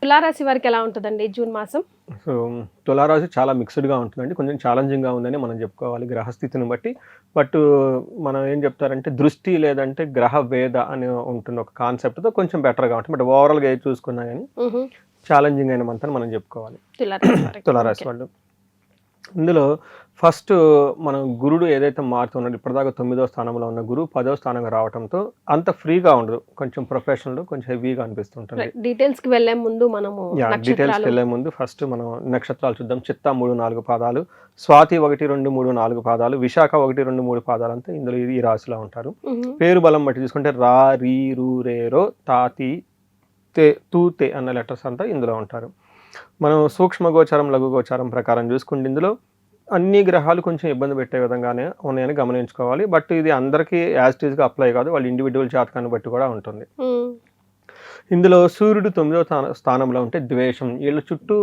తులారాశి వారికి ఎలా ఉంటుందండి జూన్ మాసం? సో తులారాశి చాలా మిక్స్డ్గా ఉంటుందండి, కొంచెం ఛాలెంజింగ్గా ఉందని మనం చెప్పుకోవాలి గ్రహస్థితిని బట్టి. బట్ మనం ఏం చెప్తారంటే దృష్టి లేదంటే గ్రహ వేద అని ఉంటుంది ఒక కాన్సెప్ట్తో, కొంచెం బెటర్గా ఉంటుంది. బట్ ఓవరాల్గా ఏది చూసుకున్నా కానీ ఛాలెంజింగ్ అయిన మంత్ అని మనం చెప్పుకోవాలి తులారాశి వాళ్ళు. ఇందులో ఫస్ట్ మనం గురుడు ఏదైతే మారుతున్నాడు, ఇప్పటిదాకా 9వ స్థానంలో ఉన్న గురువు 10వ స్థానంగా రావడంతో అంత ఫ్రీగా ఉండదు, కొంచెం ప్రొఫెషనల్, కొంచెం హెవీగా అనిపిస్తుంటుంది. డీటెయిల్స్కి వెళ్ళే ముందు మనము డీటెయిల్స్కి వెళ్ళే ముందు ఫస్ట్ మనం నక్షత్రాలు చూద్దాం. చిత్త 3-4 పాదాలు, స్వాతి 1-2-3-4 పాదాలు, విశాఖ 1-2-3 పాదాలు అంతా ఇందులో ఈ రాశిలో ఉంటారు. పేరు బలం బట్టి చూసుకుంటే రా, రీ, రూ, రే, రో, తాతి, తే, తూ, తే అన్న లెటర్స్ అంతా ఇందులో ఉంటారు. మనం సూక్ష్మ గోచారం, లఘు గోచారం ప్రకారం చూసుకుంటే ఇందులో అన్ని గ్రహాలు కొంచెం ఇబ్బంది పెట్టే విధంగానే ఉన్నాయని గమనించుకోవాలి. బట్ ఇది అందరికీ యాజ్ టీజ్గా అప్లై కాదు, వాళ్ళ ఇండివిజువల్ జాతకాన్ని బట్టి కూడా ఉంటుంది. ఇందులో సూర్యుడు 9వ స్థానంలో ఉంటే ద్వేషం, వీళ్ళ చుట్టూ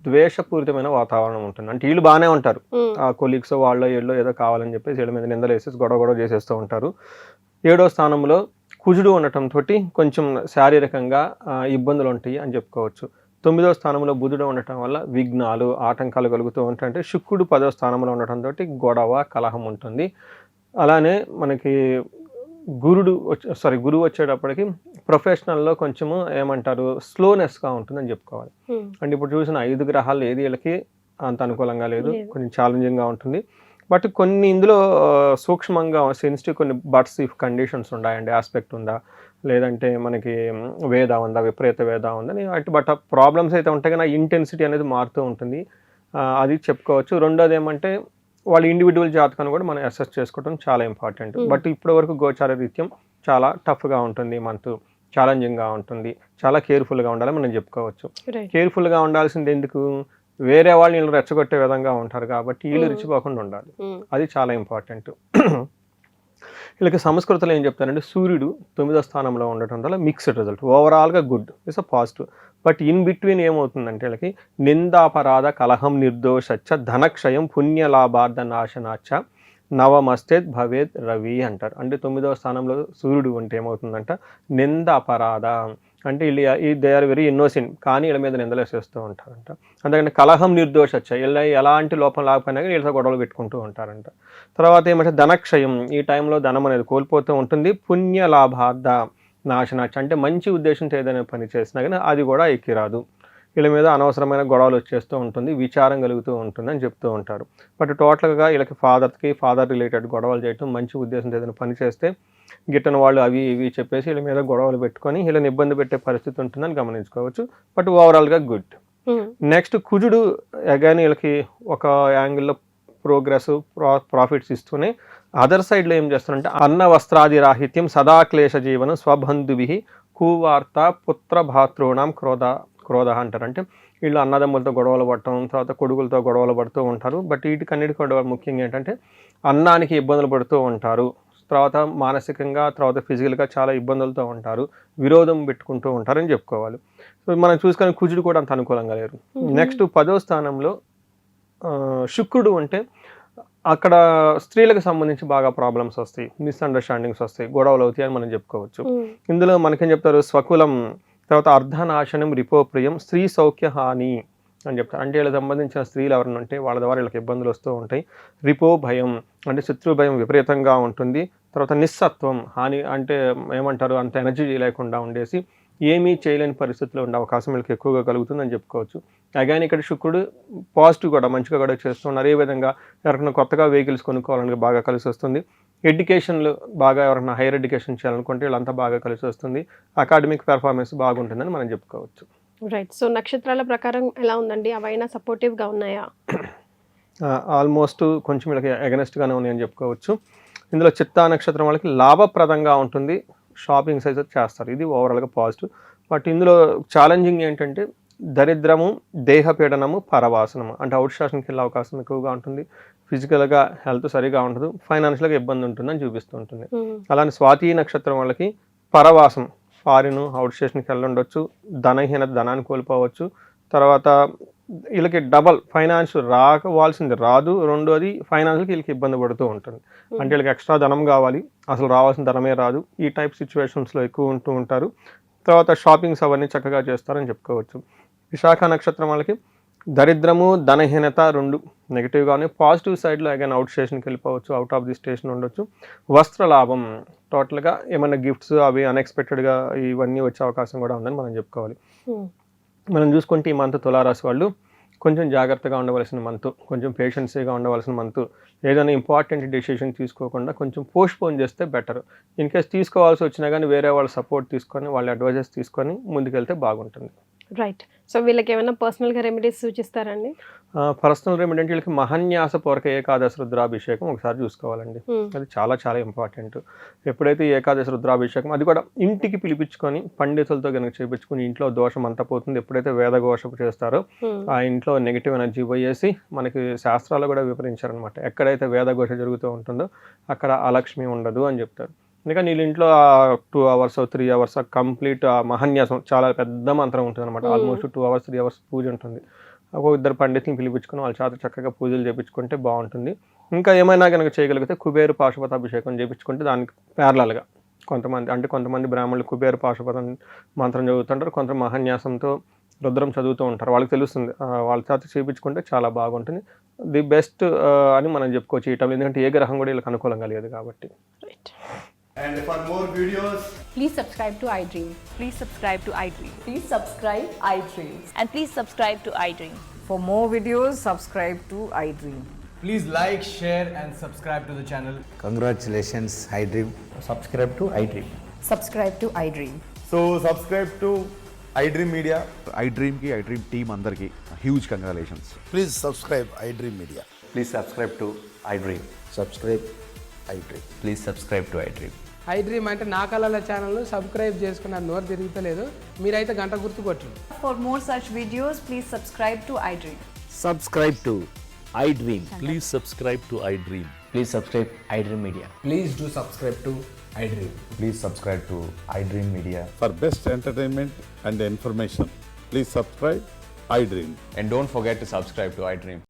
ద్వేషపూరితమైన వాతావరణం ఉంటుంది. అంటే వీళ్ళు బాగానే ఉంటారు, ఆ కొలీగ్స్ వీళ్ళు ఏదో కావాలని చెప్పేసి వీళ్ళ మీద నిందలు వేసేసి గొడవ చేసేస్తూ ఉంటారు. 7వ స్థానంలో కుజుడు ఉండటంతో కొంచెం శారీరకంగా ఇబ్బందులు ఉంటాయి అని చెప్పుకోవచ్చు. 9వ స్థానంలో బుధుడు ఉండటం వల్ల విఘ్నాలు, ఆటంకాలు కలుగుతూ ఉంటాయంటే. శుక్రుడు 10వ స్థానంలో ఉండటంతో గొడవ, కలహం ఉంటుంది. అలానే మనకి గురువు వచ్చేటప్పటికి ప్రొఫెషనల్లో కొంచెము ఏమంటారు స్లోనెస్గా ఉంటుందని చెప్పుకోవాలి. అంటే ఇప్పుడు చూసిన 5 గ్రహాలు ఏది వీళ్ళకి అంత అనుకూలంగా లేదు, కొంచెం ఛాలెంజింగ్గా ఉంటుంది. బట్ కొన్ని ఇందులో సూక్ష్మంగా సెన్సిటివ్ కొన్ని బట్స్ ఇఫ్ కండిషన్స్ ఉన్నాయండి, ఆస్పెక్ట్ ఉందా, లేదంటే మనకి వేద ఉందా, విపరీత వేద ఉందని అటు. బట్ ప్రాబ్లమ్స్ అయితే ఉంటాయి కానీ ఇంటెన్సిటీ అనేది మారుతూ ఉంటుంది, అది చెప్పుకోవచ్చు. రెండోది ఏమంటే వాళ్ళ ఇండివిజువల్ జాతకాన్ని కూడా మనం అసెస్ చేసుకోవడం చాలా ఇంపార్టెంట్. బట్ ఇప్పటి వరకు గోచార రీత్యం చాలా టఫ్గా ఉంటుంది, మంత్ ఛాలెంజింగ్గా ఉంటుంది, చాలా కేర్ఫుల్గా ఉండాలని మనం చెప్పుకోవచ్చు. కేర్ఫుల్గా ఉండాల్సింది ఎందుకు, వేరే వాళ్ళు వీళ్ళు రెచ్చగొట్టే విధంగా ఉంటారు కాబట్టి వీళ్ళు రెచ్చిపోకుండా ఉండాలి, అది చాలా ఇంపార్టెంట్. వీళ్ళకి సంస్కృతిలో ఏం చెప్తారంటే సూర్యుడు 9వ స్థానంలో ఉండటం వల్ల మిక్స్డ్ రిజల్ట్, ఓవరాల్గా good, it's a positive. But in between ఏమవుతుందంటే వీళ్ళకి నిందాపరాధ కలహం నిర్దోషచ్చ ధనక్షయం పుణ్యలాభార్థ నాశనాచ్చ నవమస్తేత్ భవేద్ రవి అంటారు. అంటే 9వ స్థానంలో సూర్యుడు ఉంటే ఏమవుతుందంట నింద అపరాధ, అంటే వీళ్ళు దే ఆర్ వెరీ ఇన్నోసెంట్ కానీ వీళ్ళ మీద నిందలు వేసేస్తూ ఉంటారంట. అందుకని కలహం నిర్దోషచ్చ, వీళ్ళ ఎలాంటి లోపం లేకపోయినా కానీ వీళ్ళతో గొడవలు పెట్టుకుంటూ ఉంటారంట. తర్వాత ఏమంటే ధనక్షయం, ఈ టైంలో ధనం అనేది కోల్పోతూ ఉంటుంది. పుణ్యలాభార్థ నాశనాచ్చ, అంటే మంచి ఉద్దేశంతో ఏదైనా పని చేసినా కానీ అది కూడా ఎక్కిరాదు, వీళ్ళ మీద అనవసరమైన గొడవలు వచ్చేస్తూ ఉంటుంది, విచారం కలుగుతూ ఉంటుంది అని చెప్తూ ఉంటారు. బట్ టోటల్గా వీళ్ళకి ఫాదర్ రిలేటెడ్ గొడవలు చేయటం, మంచి ఉద్దేశంతో ఏదైనా పని చేస్తే గిట్టన వాళ్ళు అవి ఇవి చెప్పేసి వీళ్ళ మీద గొడవలు పెట్టుకొని వీళ్ళని ఇబ్బంది పెట్టే పరిస్థితి ఉంటుందని గమనించుకోవచ్చు. బట్ ఓవరాల్గా గుడ్. నెక్స్ట్ కుజుడు అగైన్ వీళ్ళకి ఒక యాంగిల్లో ప్రోగ్రెస్, ప్రాఫిట్స్ ఇస్తూనే అదర్ సైడ్లో ఏం చేస్తారంటే అన్న వస్త్రాది రాహిత్యం సదాక్లేశ జీవనం స్వబంధుభి కువార్త పుత్ర భాతృణం క్రోధ అంటారు. అంటే వీళ్ళు అన్నదమ్ములతో గొడవలు పడటం, తర్వాత కొడుకులతో గొడవలు పడుతూ ఉంటారు. బట్ వీటికన్నిటికీ కూడా ముఖ్యంగా ఏంటంటే అన్నానికి ఇబ్బందులు పడుతూ ఉంటారు, తర్వాత మానసికంగా, తర్వాత ఫిజికల్గా చాలా ఇబ్బందులతో ఉంటారు, విరోధం పెట్టుకుంటూ ఉంటారని చెప్పుకోవాలి. సో మనం చూసుకొని కుజుడు కూడా అంత అనుకూలంగా లేరు. నెక్స్ట్ 10వ స్థానంలో శుక్రుడు ఉంటే అక్కడ స్త్రీలకు సంబంధించి బాగా ప్రాబ్లమ్స్ వస్తాయి, మిస్అండర్స్టాండింగ్స్ వస్తాయి, గొడవలు అవుతాయి అని మనం చెప్పుకోవచ్చు. ఇందులో మనకేం చెప్తారు స్వకులం, తర్వాత అర్ధనాశనం, రిపోప్రియం, స్త్రీ సౌఖ్య హాని అని చెప్తారు. అంటే వీళ్ళకి సంబంధించిన స్త్రీలు ఎవరైనా ఉంటే వాళ్ళ ద్వారా వీళ్ళకి ఇబ్బందులు వస్తూ ఉంటాయి. రిపో భయం, అంటే శత్రు భయం విపరీతంగా ఉంటుంది. తర్వాత నిస్సత్వం, హాని అంటే ఏమంటారు అంత ఎనర్జీ లేకుండా ఉండేసి ఏమీ చేయలేని పరిస్థితుల్లో ఉండే అవకాశం వీళ్ళకి ఎక్కువగా కలుగుతుందని చెప్పుకోవచ్చు. అగైన్ ఇక్కడ శుక్రుడు పాజిటివ్ కూడా మంచిగా కూడా చేస్తున్నారు. ఏ విధంగా ఎవరికైనా కొత్తగా వెహికల్స్ కొనుక్కోవాలని బాగా కలిసి వస్తుంది. ఎడ్యుకేషన్లు బాగా ఎవరైనా హైయర్ ఎడ్యుకేషన్ చేయాలనుకుంటే వీళ్ళంతా బాగా కలిసి వస్తుంది. అకాడమిక్ పెర్ఫార్మెన్స్ బాగుంటుందని మనం చెప్పుకోవచ్చు. రైట్. సో నక్షత్రాల ప్రకారం ఎలా ఉందండి, అవైనా సపోర్టివ్గా ఉన్నాయా? ఆల్మోస్ట్ కొంచెం వీళ్ళకి అగెనెస్ట్గానే ఉన్నాయని చెప్పుకోవచ్చు. ఇందులో చిత్తా నక్షత్రం వాళ్ళకి లాభప్రదంగా ఉంటుంది, షాపింగ్ సైజ్ చేస్తారు, ఇది ఓవరాల్గా పాజిటివ్. బట్ ఇందులో ఛాలెంజింగ్ ఏంటంటే దరిద్రము, దేహపీడనము, పరవాసనము, అంటే అవుట్ స్టేషన్కి వెళ్ళే అవకాశం ఎక్కువగా ఉంటుంది. ఫిజికల్గా హెల్త్ సరిగా ఉండదు, ఫైనాన్షియల్గా ఇబ్బంది ఉంటుందని చూపిస్తుంటుంది. అలానే స్వాతి నక్షత్రం వాళ్ళకి పరవాసం, ఫారిన్ అవుట్ స్టేషన్కి వెళ్ళి ఉండొచ్చు, ధనహీనత, ధనాన్ని కోల్పోవచ్చు, తర్వాత వీళ్ళకి డబల్ ఫైనాన్స్ రావాల్సింది రాదు, రెండోది ఫైనాన్స్కి వీళ్ళకి ఇబ్బంది పడుతూ ఉంటుంది. అంటే వీళ్ళకి ఎక్స్ట్రా ధనం కావాలి, అసలు రావాల్సిన ధనమే రాదు. ఈ టైప్ సిచ్యువేషన్స్లో ఎక్కువ ఉంటూ ఉంటారు. తర్వాత షాపింగ్స్ అవన్నీ చక్కగా చేస్తారని చెప్పుకోవచ్చు. విశాఖ నక్షత్రం వాళ్ళకి దరిద్రము ధనహీనత రెండు నెగిటివ్గానే, పాజిటివ్ సైడ్లో అగైన్ అవుట్ స్టేషన్కి వెళ్ళిపోవచ్చు, అవుట్ ఆఫ్ ది స్టేషన్ ఉండొచ్చు. వస్త్ర లాభం, టోటల్గా ఏమైనా గిఫ్ట్స్ అవి అన్ఎక్స్పెక్టెడ్గా ఇవన్నీ వచ్చే అవకాశం కూడా ఉందని మనం చెప్పుకోవాలి. మనం చూసుకుంటే ఈ మంత్ తులారాశి వాళ్ళు కొంచెం జాగ్రత్తగా ఉండవలసిన మంత్, కొంచెం పేషెన్సీగా ఉండవలసిన మంత్. ఏదైనా ఇంపార్టెంట్ డెసిషన్ తీసుకోకుండా కొంచెం పోస్ట్పోన్ చేస్తే బెటర్. ఇన్ కేస్ తీసుకోవాల్సి వచ్చినా కానీ వేరే వాళ్ళ సపోర్ట్ తీసుకొని, వాళ్ళ అడ్వైజెస్ తీసుకొని ముందుకెళ్తే బాగుంటుంది. రైట్. సో వీళ్ళకి ఏమైనా పర్సనల్గా రెమెడీస్ సూచిస్తారండి? పర్సనల్ రెమెడీ అంటే వీళ్ళకి మహాన్యాసపూర్వక ఏకాదశి రుద్రాభిషేకం ఒకసారి చూసుకోవాలండి. అది చాలా చాలా ఇంపార్టెంట్. ఎప్పుడైతే ఏకాదశి రుద్రాభిషేకం అది కూడా ఇంటికి పిలిపించుకొని పండితులతో కనుక చేయించుకుని ఇంట్లో దోషం అంతా పోతుంది. ఎప్పుడైతే వేదఘోష చేస్తారో ఆ ఇంట్లో నెగిటివ్ ఎనర్జీ పోయేసి, మనకి శాస్త్రాలు కూడా వివరించారనమాట, ఎక్కడైతే వేదఘోష జరుగుతూ ఉంటుందో అక్కడ అలక్ష్మి ఉండదు అని చెప్తారు. అందుకని వీళ్ళ ఇంట్లో 2 hours 3 hours కంప్లీట్ మహాన్యాసం, చాలా పెద్ద మంత్రం ఉంటుంది అనమాట. ఆల్మోస్ట్ 2 hours 3 hours పూజ ఉంటుంది. ఒక 2 పండితులను పిలిపించుకొని వాళ్ళ చేత చక్కగా పూజలు చేయించుకుంటే బాగుంటుంది. ఇంకా ఏమైనా కనుక చేయగలిగితే కుబేరు పాశుపత అభిషేకం చేయించుకుంటే దానికి ప్యారలల్గా కొంతమంది బ్రాహ్మణులు కుబేరు పాశుపతం మంత్రం చదువుతుంటారు, కొంత మహాన్యాసంతో రుద్రం చదువుతూ ఉంటారు. వాళ్ళకి తెలుస్తుంది, వాళ్ళ చేత చేయించుకుంటే చాలా బాగుంటుంది. ది బెస్ట్ అని మనం చెప్పుకోవచ్చు ఈ టైంలో, ఎందుకంటే ఏ గ్రహం కూడా వీళ్ళకి అనుకూలంగా లేదు కాబట్టి. And for more videos, please subscribe to iDream. Please subscribe to iDream. Please subscribe iDream. And please subscribe to iDream. For more videos, subscribe to iDream. please like, share and subscribe to the channel. Congratulations, iDream. Subscribe to iDream. Subscribe to iDream. So subscribe to iDream Media. iDream ki iDream team andarki huge congratulations. Please subscribe iDream Media. Please subscribe to iDream. Subscribe iDream. Please subscribe to iDream. iDream అంటే నా కళల ఛానల్ను subscribe చేసుకున్న నోరు తిరుగుతలేదు, మీరైతే గంట గుర్తు కొట్టండి. For more such videos, please subscribe to iDream. Subscribe to iDream. Please subscribe to iDream. Please subscribe iDream Media. Please do subscribe to iDream. Please subscribe to iDream Media. For best entertainment and information, please subscribe iDream. And don't forget to subscribe to iDream.